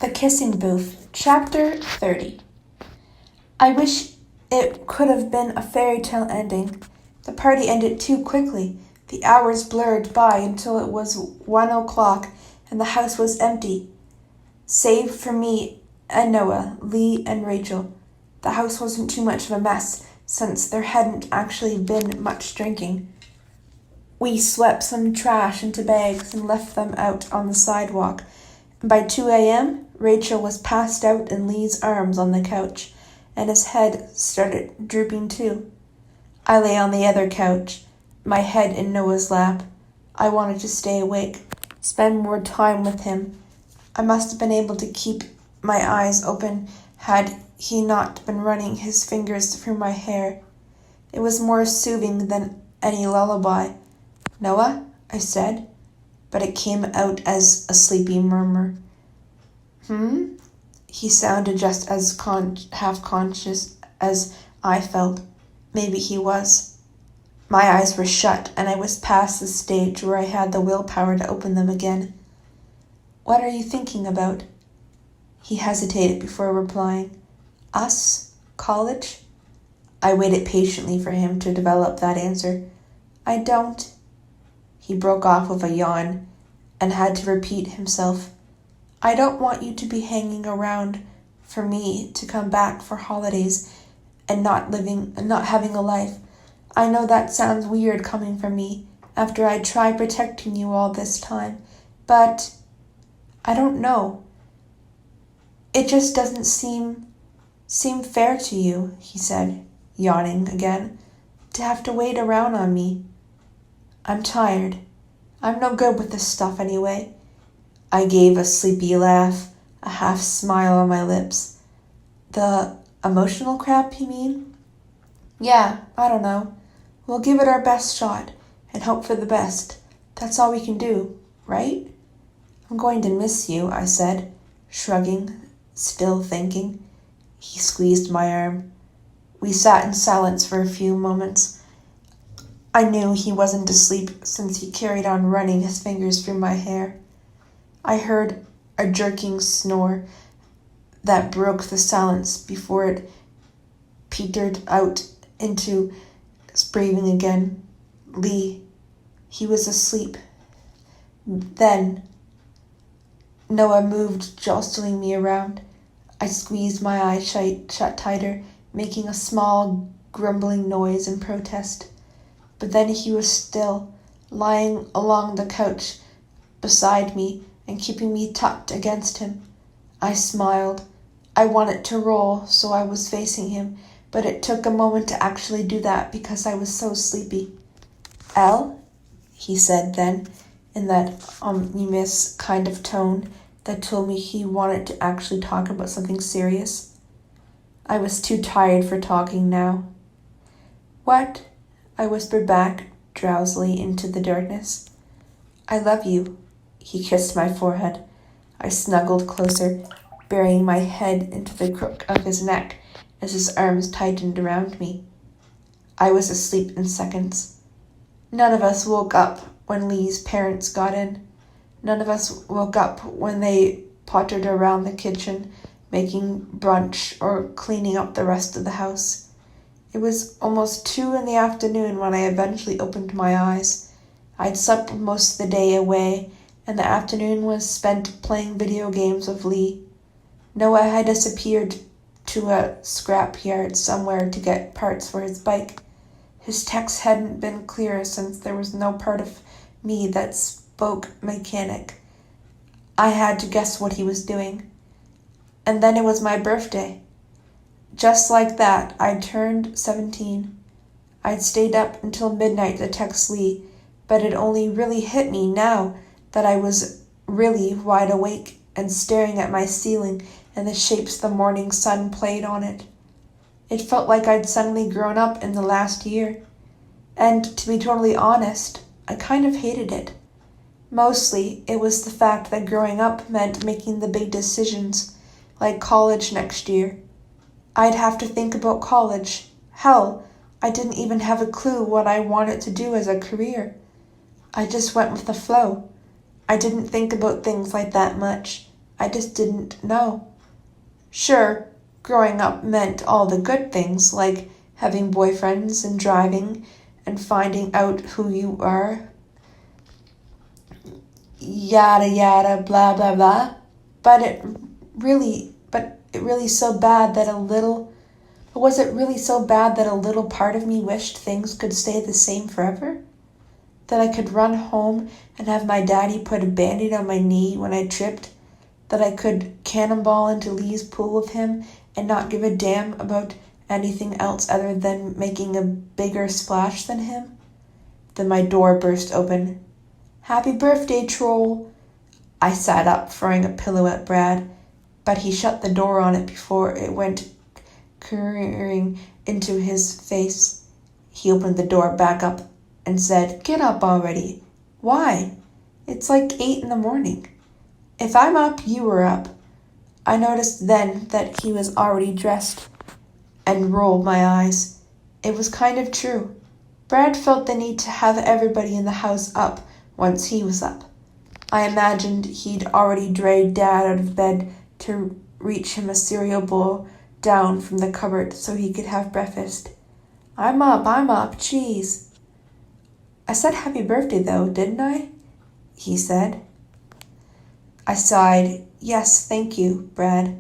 The Kissing Booth, Chapter 30. I wish it could have been a fairy tale ending. The party ended too quickly. The hours blurred by until it was 1 o'clock and the house was empty. Save for me and Noah, Lee and Rachel. The house wasn't too much of a mess since there hadn't actually been much drinking. We swept some trash into bags and left them out on the sidewalk. By 2 a.m., Rachel was passed out in Lee's arms on the couch, and his head started drooping too. I lay on the other couch, my head in Noah's lap. I wanted to stay awake, spend more time with him. I must have been able to keep my eyes open had he not been running his fingers through my hair. It was more soothing than any lullaby. "Noah?" I said, but it came out as a sleepy murmur. He sounded just as half-conscious as I felt. Maybe he was. My eyes were shut, and I was past the stage where I had the willpower to open them again. "What are you thinking about?" He hesitated before replying. "Us? College?" I waited patiently for him to develop that answer. "I don't." He broke off with a yawn and had to repeat himself. "I don't want you to be hanging around for me to come back for holidays and not having a life. I know that sounds weird coming from me after I tried protecting you all this time, but I don't know. It just doesn't seem fair to you," he said, yawning again, "to have to wait around on me. I'm tired. I'm no good with this stuff anyway." I gave a sleepy laugh, a half smile on my lips. "The emotional crap, you mean?" "Yeah, I don't know. We'll give it our best shot and hope for the best. That's all we can do, right?" "I'm going to miss you," I said, shrugging, still thinking. He squeezed my arm. We sat in silence for a few moments. I knew he wasn't asleep since he carried on running his fingers through my hair. I heard a jerking snore that broke the silence before it petered out into breathing again. Lee. He was asleep. Then Noah moved, jostling me around. I squeezed my eyes shut tighter, making a small grumbling noise in protest. But then he was still, lying along the couch beside me and keeping me tucked against him. I smiled. I wanted to roll, so I was facing him, but it took a moment to actually do that because I was so sleepy. "Elle?" he said then, in that ominous kind of tone that told me he wanted to actually talk about something serious. I was too tired for talking now. "What?" I whispered back, drowsily, into the darkness. "I love you." He kissed my forehead. I snuggled closer, burying my head into the crook of his neck as his arms tightened around me. I was asleep in seconds. None of us woke up when Lee's parents got in. None of us woke up when they pottered around the kitchen, making brunch or cleaning up the rest of the house. It was almost 2 in the afternoon when I eventually opened my eyes. I'd slept most of the day away, and the afternoon was spent playing video games with Lee. Noah had disappeared to a scrapyard somewhere to get parts for his bike. His texts hadn't been clear since there was no part of me that spoke mechanic. I had to guess what he was doing. And then it was my birthday. Just like that, I'd turned 17. I'd stayed up until midnight to text Lee, but it only really hit me now that I was really wide awake and staring at my ceiling and the shapes the morning sun played on it. It felt like I'd suddenly grown up in the last year. And to be totally honest, I kind of hated it. Mostly, it was the fact that growing up meant making the big decisions, like college next year. I'd have to think about college. Hell, I didn't even have a clue what I wanted to do as a career. I just went with the flow. I didn't think about things like that much. I just didn't know. Sure, growing up meant all the good things, like having boyfriends and driving and finding out who you are. Yada yada, blah blah blah. But it really so bad that a little But was it really so bad that a little part of me wished things could stay the same forever? That I could run home and have my daddy put a band-aid on my knee when I tripped? That I could cannonball into Lee's pool with him and not give a damn about anything else other than making a bigger splash than him? Then my door burst open. "Happy birthday, troll!" I sat up, throwing a pillow at Brad, but he shut the door on it before it went careering into his face. He opened the door back up and said, "Get up already." "Why? It's like 8 a.m. "If I'm up, you were up." I noticed then that he was already dressed and rolled my eyes. It was kind of true. Brad felt the need to have everybody in the house up once he was up. I imagined he'd already dragged Dad out of bed to reach him a cereal bowl down from the cupboard so he could have breakfast. I'm up, cheese." "I said happy birthday though, didn't I?" he said. I sighed. "Yes, thank you, Brad.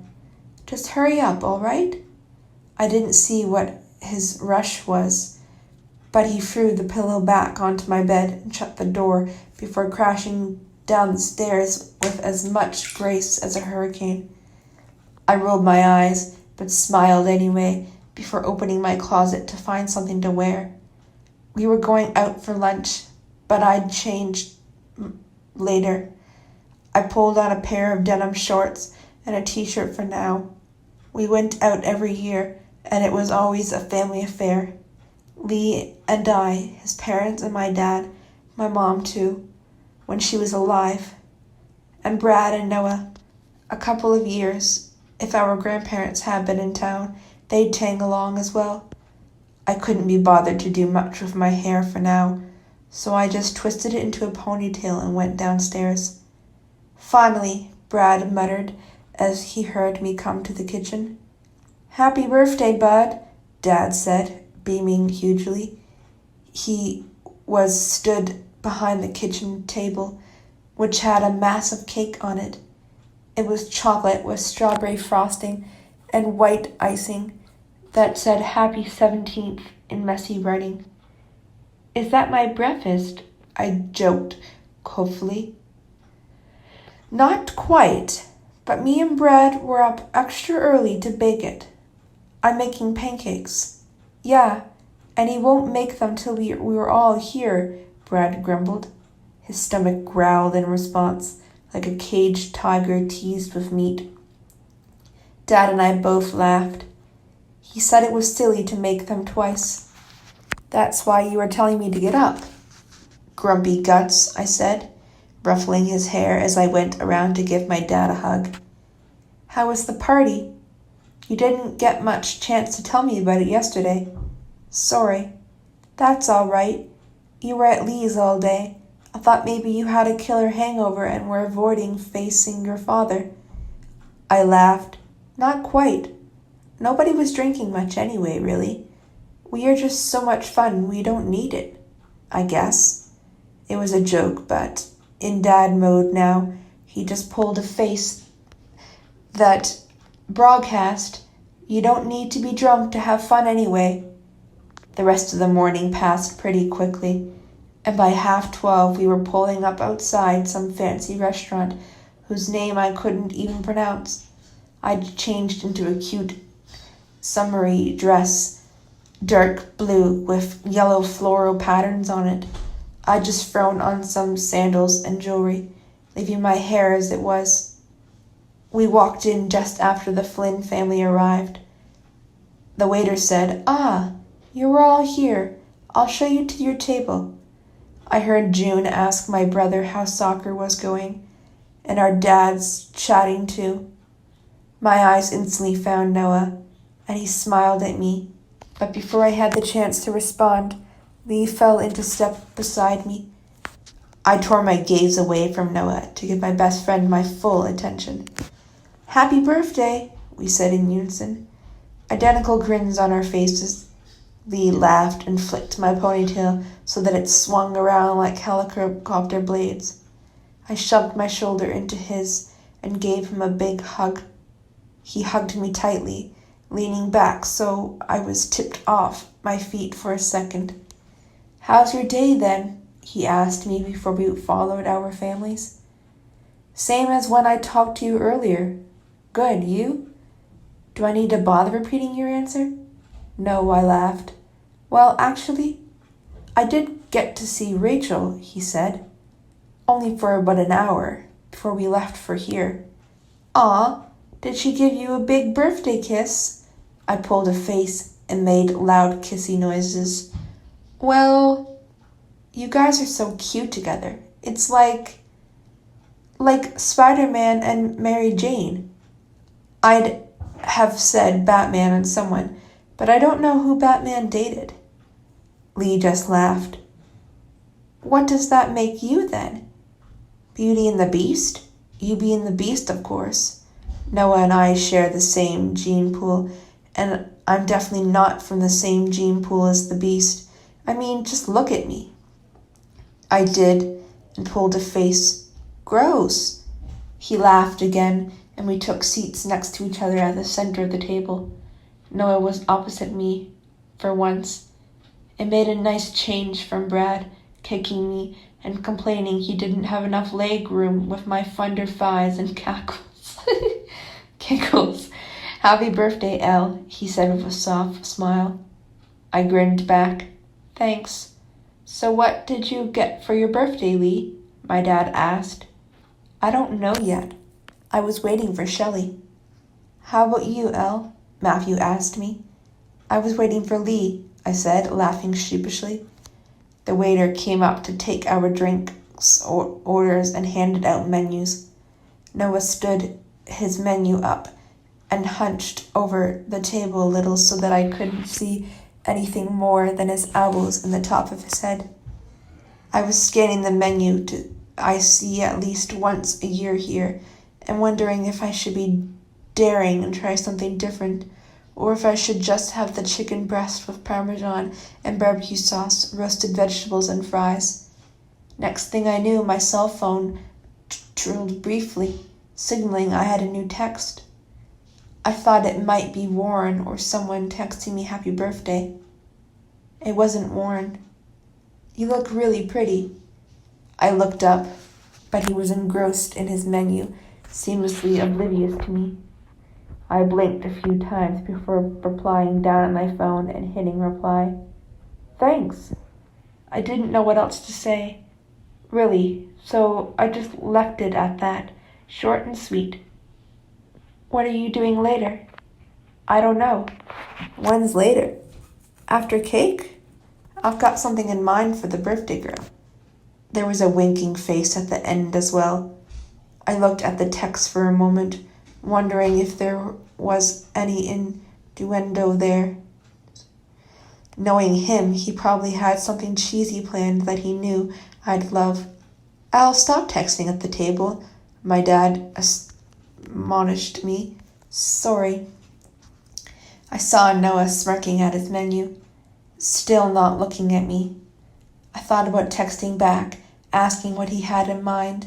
Just hurry up, all right?" I didn't see what his rush was, but he threw the pillow back onto my bed and shut the door before crashing down the stairs with as much grace as a hurricane. I rolled my eyes, but smiled anyway before opening my closet to find something to wear. We were going out for lunch, but I'd changed later. I pulled on a pair of denim shorts and a t-shirt for now. We went out every year, and it was always a family affair. Lee and I, his parents and my dad, my mom too, when she was alive, and Brad and Noah. A couple of years, if our grandparents had been in town, they'd tag along as well. I couldn't be bothered to do much with my hair for now, so I just twisted it into a ponytail and went downstairs. Finally, Brad muttered as he heard me come to the kitchen. "Happy birthday, Bud," Dad said, beaming hugely. He stood behind the kitchen table, which had a massive cake on it. It was chocolate with strawberry frosting and white icing that said Happy 17th in messy writing. "Is that my breakfast?" I joked, hopefully. "Not quite, but me and Brad were up extra early to bake it. I'm making pancakes." "Yeah, and he won't make them till we were all here," Brad grumbled. His stomach growled in response, like a caged tiger teased with meat. Dad and I both laughed. He said it was silly to make them twice. "That's why you were telling me to get up." "Grumpy guts," I said, ruffling his hair as I went around to give my dad a hug. "How was the party? You didn't get much chance to tell me about it yesterday." "Sorry." "That's all right. You were at Lee's all day. I thought maybe you had a killer hangover and were avoiding facing your father." I laughed. "Not quite. Nobody was drinking much anyway, really. We are just so much fun, we don't need it, I guess." It was a joke, but in dad mode now, he just pulled a face that broadcast, "You don't need to be drunk to have fun anyway." The rest of the morning passed pretty quickly, and by 12:30 we were pulling up outside some fancy restaurant whose name I couldn't even pronounce. I'd changed into a cute summery dress, dark blue with yellow floral patterns on it. I'd just thrown on some sandals and jewelry, leaving my hair as it was. We walked in just after the Flynn family arrived. The waiter said, "Ah, you were all here. I'll show you to your table." I heard June ask my brother how soccer was going, and our dads chatting too. My eyes instantly found Noah, and he smiled at me. But before I had the chance to respond, Lee fell into step beside me. I tore my gaze away from Noah to give my best friend my full attention. "Happy birthday," we said in unison. Identical grins on our faces. Lee laughed and flicked my ponytail so that it swung around like helicopter blades. I shoved my shoulder into his and gave him a big hug. He hugged me tightly, leaning back so I was tipped off my feet for a second. "How's your day, then?" he asked me before we followed our families. "Same as when I talked to you earlier. Good, you?" "Do I need to bother repeating your answer?" "No," I laughed. "Well, actually, I did get to see Rachel," he said. "Only for about an hour, before we left for here." "Aw, did she give you a big birthday kiss?" I pulled a face and made loud kissy noises. "Well, you guys are so cute together. It's like Spider-Man and Mary Jane." I'd have said Batman and someone, but I don't know who Batman dated. Lee just laughed. "What does that make you, then? Beauty and the Beast? You being the Beast, of course. Noah and I share the same gene pool, and I'm definitely not from the same gene pool as the Beast. I mean, just look at me." I did, and pulled a face. "Gross." He laughed again, and we took seats next to each other at the center of the table. Noah was opposite me, for once. It made a nice change from Brad, kicking me and complaining he didn't have enough leg room with my thunder thighs and giggles. "Happy birthday, Elle," he said with a soft smile. I grinned back. "Thanks. So what did you get for your birthday, Lee?" my dad asked. "I don't know yet. I was waiting for Shelley." "How about you, Elle?" Matthew asked me. "I was waiting for Lee," I said, laughing sheepishly. The waiter came up to take our drinks orders and handed out menus. Noah stood his menu up and hunched over the table a little so that I couldn't see anything more than his elbows and the top of his head. I was scanning the menu I see at least once a year here, and wondering if I should be daring and try something different, or if I should just have the chicken breast with Parmesan and barbecue sauce, roasted vegetables, and fries. Next thing I knew, my cell phone trilled briefly, signaling I had a new text. I thought it might be Warren or someone texting me happy birthday. It wasn't Warren. "You look really pretty." I looked up, but he was engrossed in his menu, seamlessly oblivious to me. I blinked a few times before replying down at my phone and hitting reply. "Thanks." I didn't know what else to say, really, so I just left it at that, short and sweet. "What are you doing later?" "I don't know." "When's later?" "After cake? I've got something in mind for the birthday girl." There was a winking face at the end as well. I looked at the text for a moment, wondering if there was any innuendo there. Knowing him, he probably had something cheesy planned that he knew I'd love. "Al, stop texting at the table," my dad admonished me. "Sorry." I saw Noah smirking at his menu, still not looking at me. I thought about texting back, asking what he had in mind,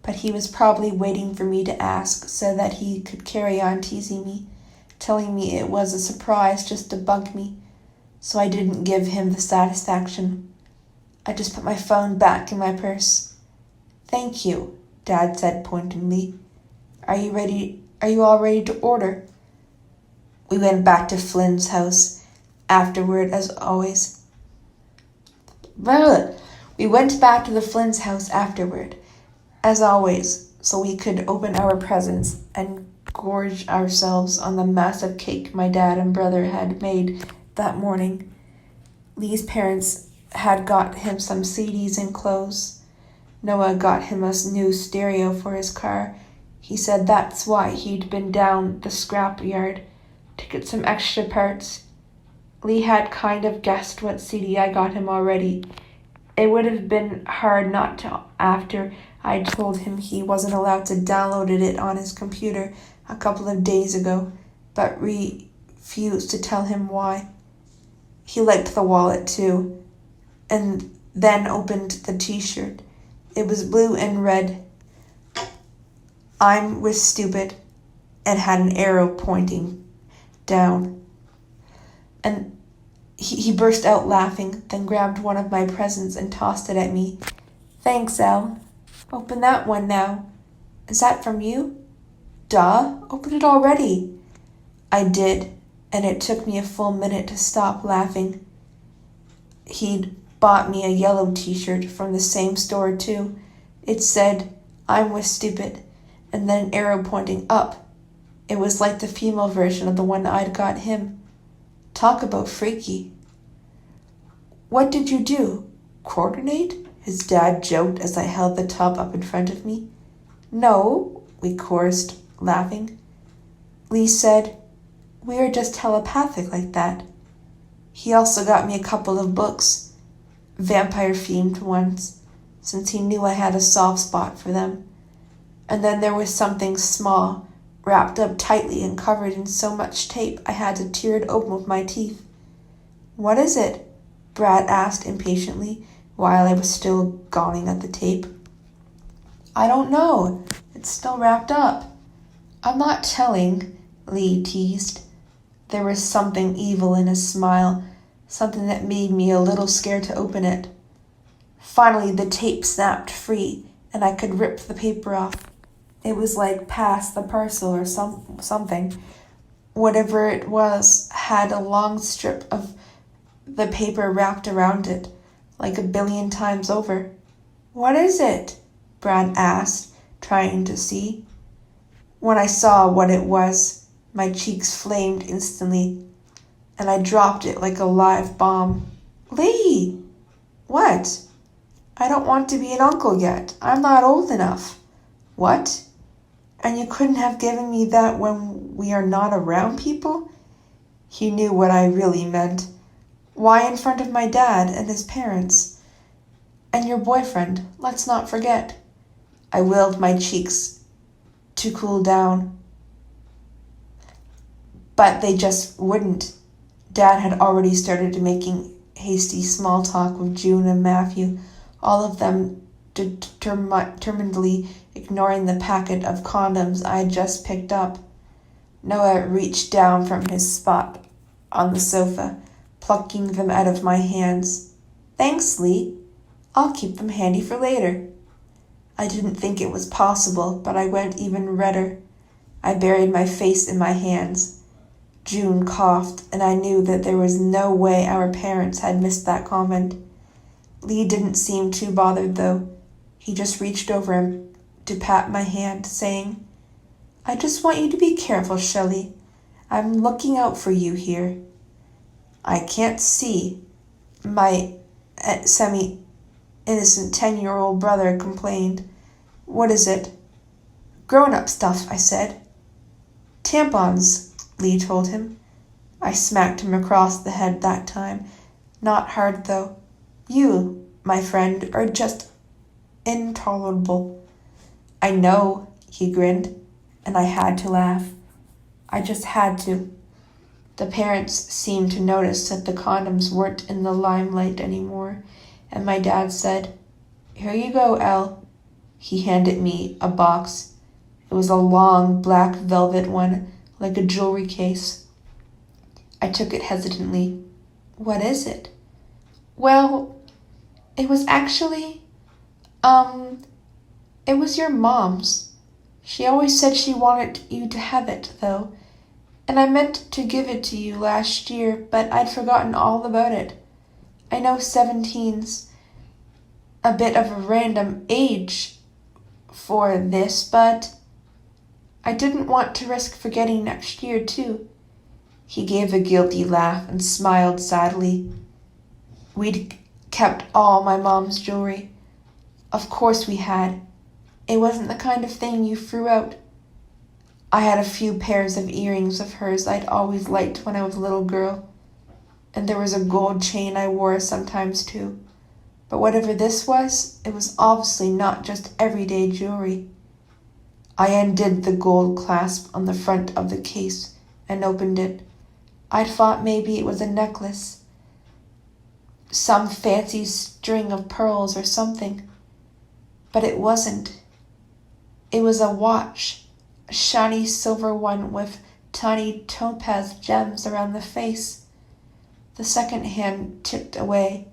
but he was probably waiting for me to ask so that he could carry on teasing me, telling me it was a surprise just to bug me, so I didn't give him the satisfaction. I just put my phone back in my purse. "Thank you," Dad said pointedly. Are you all ready to order?" We went back to Flynn's house afterward, as always. We went back to the Flynn's house afterward, as always, so we could open our presents and gorge ourselves on the massive cake my dad and brother had made that morning. Lee's parents had got him some CDs and clothes. Noah got him a new stereo for his car. He said that's why he'd been down the scrap yard to get some extra parts. Lee had kind of guessed what CD I got him already. It would have been hard not to after I told him he wasn't allowed to download it on his computer, a couple of days ago, but refused to tell him why. He liked the wallet too, and then opened the t-shirt. It was blue and red. "I'm was stupid," and had an arrow pointing down. And he burst out laughing, then grabbed one of my presents and tossed it at me. "Thanks, Elle. Open that one now." "Is that from you?" "Duh, open it already." I did, and it took me a full minute to stop laughing. He'd bought me a yellow t-shirt from the same store too. It said, "I'm was stupid," and then an arrow pointing up. It was like the female version of the one I'd got him. Talk about freaky. "What did you do? Coordinate?" his dad joked as I held the top up in front of me. "No," we chorused, laughing. Lee said, "We are just telepathic like that." He also got me a couple of books, vampire-themed ones, since he knew I had a soft spot for them. And then there was something small, wrapped up tightly and covered in so much tape I had to tear it open with my teeth. "What is it?" Brad asked impatiently while I was still gawning at the tape. "I don't know. It's still wrapped up." "I'm not telling," Lee teased. There was something evil in his smile, something that made me a little scared to open it. Finally, the tape snapped free, and I could rip the paper off. It was like pass the parcel or something. Whatever it was had a long strip of the paper wrapped around it, like a billion times over. "What is it?" Brad asked, trying to see. When I saw what it was, my cheeks flamed instantly, and I dropped it like a live bomb. "Lee!" "What?" "I don't want to be an uncle yet. I'm not old enough." "What? And you couldn't have given me that when we are not around people?" He knew what I really meant. "Why in front of my dad and his parents? And your boyfriend, let's not forget." I willed my cheeks to cool down, but they just wouldn't. Dad had already started making hasty small talk with June and Matthew, all of them determinedly ignoring the packet of condoms I had just picked up. Noah reached down from his spot on the sofa, plucking them out of my hands. "Thanks, Lee. I'll keep them handy for later." I didn't think it was possible, but I went even redder. I buried my face in my hands. June coughed, and I knew that there was no way our parents had missed that comment. Lee didn't seem too bothered, though. He just reached over him to pat my hand, saying, "I just want you to be careful, Shelley. I'm looking out for you here." "I can't see," my semi-innocent 10-year-old brother complained. "What is it?" "Grown-up stuff," I said. "Tampons," Lee told him. I smacked him across the head that time. Not hard, though. "You, my friend, are just intolerable." "I know," he grinned, and I had to laugh. I just had to. The parents seemed to notice that the condoms weren't in the limelight anymore, and my dad said, "Here you go, Elle." He handed me a box. It was a long black velvet one, like a jewelry case. I took it hesitantly. "What is it?" "Well, it was actually, it was your mom's. She always said she wanted you to have it, though. And I meant to give it to you last year, but I'd forgotten all about it. I know 17's a bit of a random age for this, but I didn't want to risk forgetting next year, too." He gave a guilty laugh and smiled sadly. We'd kept all my mom's jewelry. Of course we had. It wasn't the kind of thing you threw out. I had a few pairs of earrings of hers I'd always liked when I was a little girl. And there was a gold chain I wore sometimes too. But whatever this was, it was obviously not just everyday jewelry. I undid the gold clasp on the front of the case and opened it. I'd thought maybe it was a necklace, some fancy string of pearls or something. But it wasn't. It was a watch, a shiny silver one with tiny topaz gems around the face. The second hand tipped away,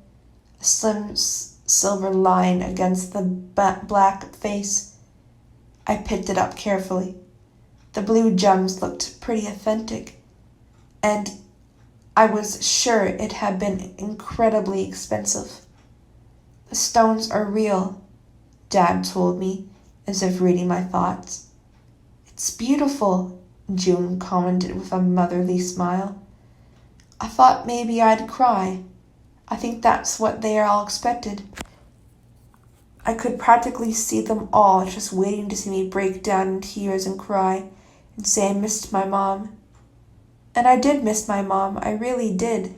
a slim silver line against the black face. I picked it up carefully. The blue gems looked pretty authentic, and I was sure it had been incredibly expensive. The stones are real, Dad told me, as if reading my thoughts. It's beautiful, June commented with a motherly smile. I thought maybe I'd cry. I think that's what they all expected. I could practically see them all just waiting to see me break down in tears and cry and say I missed my mom. And I did miss my mom, I really did.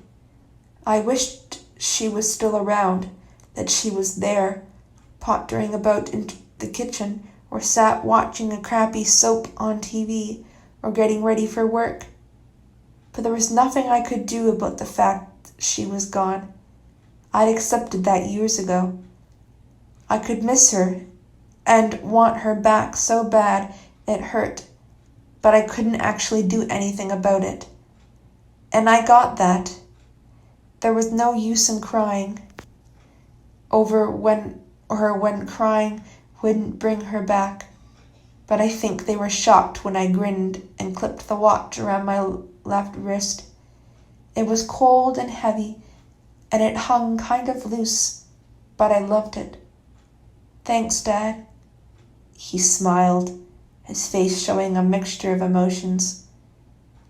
I wished she was still around, that she was there, pottering about in the kitchen, or sat watching a crappy soap on TV, or getting ready for work. But there was nothing I could do about the fact she was gone. I'd accepted that years ago. I could miss her and want her back so bad it hurt, but I couldn't actually do anything about it. And I got that. There was no use in crying over when crying wouldn't bring her back. But I think they were shocked when I grinned and clipped the watch around my left wrist. It was cold and heavy, and it hung kind of loose, but I loved it. Thanks, Dad. He smiled, his face showing a mixture of emotions.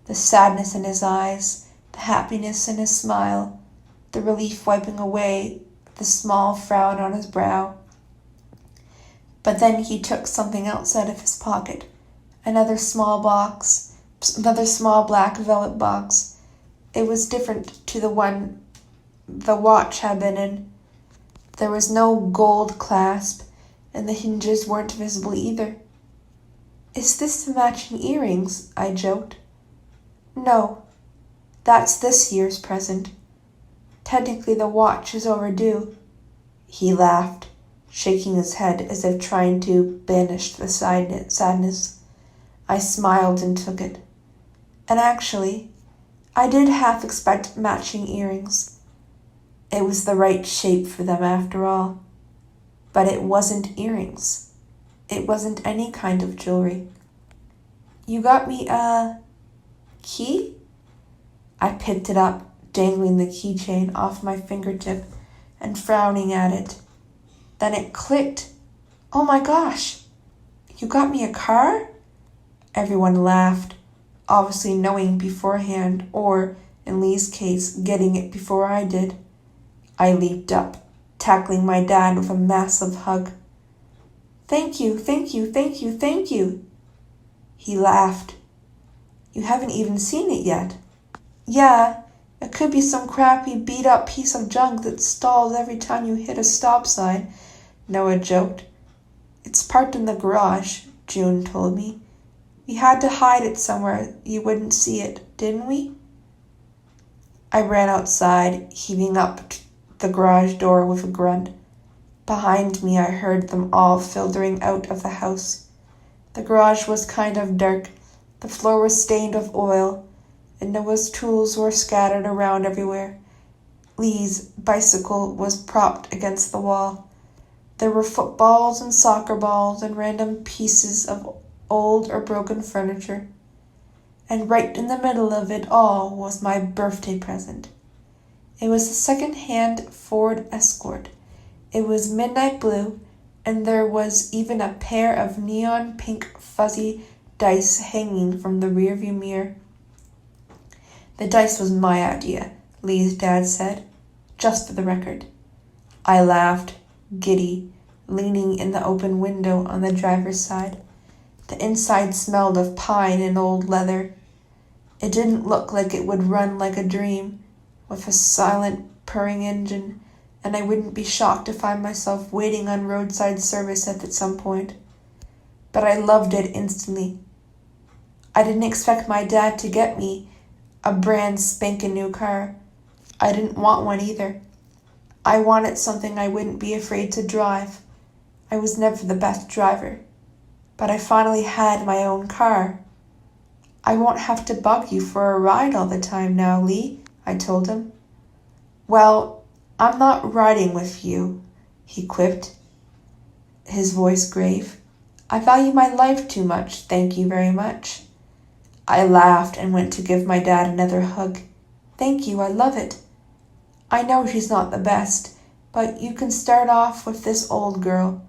The sadness in his eyes, the happiness in his smile, the relief wiping away the small frown on his brow. But then he took something else out of his pocket, another small black velvet box. It was different to the one the watch had been in. There was no gold clasp, and the hinges weren't visible either. Is this the matching earrings? I joked. No, that's this year's present. Technically the watch is overdue. He laughed, shaking his head as if trying to banish the sadness. I smiled and took it. And actually, I did half expect matching earrings. It was the right shape for them after all. But it wasn't earrings. It wasn't any kind of jewelry. You got me a key? I picked it up, dangling the keychain off my fingertip and frowning at it. Then it clicked. Oh my gosh! You got me a car? Everyone laughed, obviously knowing beforehand, or, in Lee's case, getting it before I did. I leaped up, tackling my dad with a massive hug. Thank you, thank you, thank you, thank you. He laughed. You haven't even seen it yet. Yeah, it could be some crappy beat-up piece of junk that stalls every time you hit a stop sign, Noah joked. It's parked in the garage, June told me. We had to hide it somewhere you wouldn't see it, didn't we? I ran outside, heaving up the garage door with a grunt. Behind me, I heard them all filtering out of the house. The garage was kind of dark. The floor was stained with oil, and Noah's tools were scattered around everywhere. Lee's bicycle was propped against the wall. There were footballs and soccer balls and random pieces of old or broken furniture. And right in the middle of it all was my birthday present. It was a second-hand Ford Escort. It was midnight blue, and there was even a pair of neon pink fuzzy dice hanging from the rearview mirror. The dice was my idea, Lee's dad said, just for the record. I laughed, giddy, leaning in the open window on the driver's side. The inside smelled of pine and old leather. It didn't look like it would run like a dream, with a silent, purring engine, and I wouldn't be shocked to find myself waiting on roadside service at some point. but I loved it instantly. I didn't expect my dad to get me a brand spanking new car. I didn't want one either. I wanted something I wouldn't be afraid to drive. I was never the best driver, but I finally had my own car. I won't have to bug you for a ride all the time now, Lee, I told him. Well, I'm not riding with you, he quipped, his voice grave. I value my life too much, thank you very much. I laughed and went to give my dad another hug. Thank you, I love it. I know she's not the best, but you can start off with this old girl.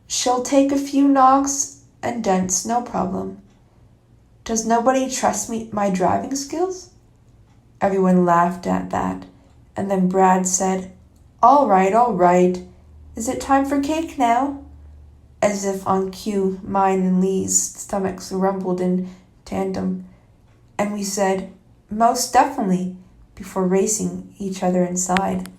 She'll take a few knocks and dents, no problem. Does nobody trust my driving skills? Everyone laughed at that, and then Brad said, all right. Is it time for cake now? As if on cue, mine and Lee's stomachs rumbled in tandem, and we said, most definitely, before racing each other inside.